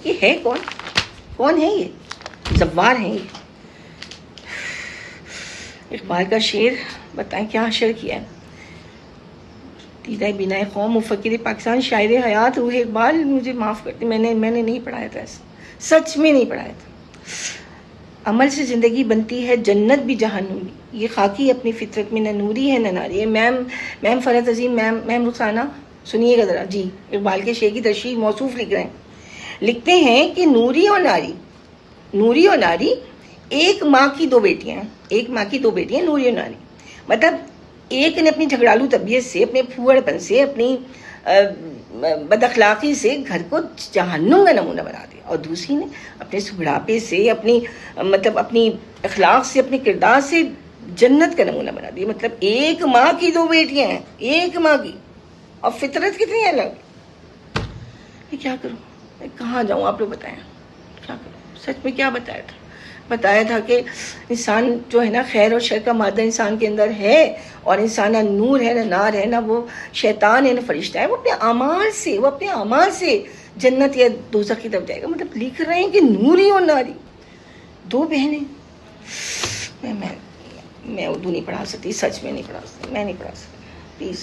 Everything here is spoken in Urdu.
یہ ہے کون ہے یہ؟ زوار ہیں یہ. اقبال کا شعر بتائیں کیا حشر کیا ہے. دیدہ بینائے قوم مفکر پاکستان شاعر حیات روح اقبال. مجھے معاف کرتے، میں نے نہیں پڑھایا تھا ایسا، سچ میں نہیں پڑھایا تھا. عمل سے زندگی بنتی ہے جنت بھی جہنم بھی، یہ خاکی اپنی فطرت میں نہ نوری ہے نہ ناری ہے. میم فرحت عظیم، میم رخسانہ سنیے گا ذرا. جی اقبال کے شعر کی تشریح موصوف لکھ رہے ہیں. لکھتے ہیں کہ نوری اور ناری ایک ماں کی دو بیٹیاں ہیں. ایک ماں کی دو بیٹیاں نوری اور ناری. مطلب ایک نے اپنی جھگڑالو طبیعت سے، اپنے پھوڑ پن سے، اپنی بد اخلاقی سے گھر کو جہنم کا نمونہ بنا دیا، اور دوسری نے اپنے سگڑاپے سے، اپنی اخلاق سے، اپنے کردار سے جنت کا نمونہ بنا دیا. مطلب ایک ماں کی دو بیٹیاں ہیں، ایک ماں کی، اور فطرت کتنی الگ. میں کیا کروں، میں کہاں جاؤں، آپ لوگ بتائیں کیا کروں. سچ میں کیا بتایا تھا کہ انسان جو ہے نا خیر اور شر کا مادہ انسان کے اندر ہے، اور انسان نہ نور ہے نہ نار ہے، نہ وہ شیطان ہے نہ فرشتہ ہے. وہ اپنے اعمال سے جنت یا دوزخ کی طرف جائے گا. مطلب لکھ رہے ہیں کہ نوری اور ناری دو بہنیں. میں اردو نہیں پڑھا سکتی، سچ میں نہیں پڑھا سکتی، میں نہیں پڑھا سکتی. پلیز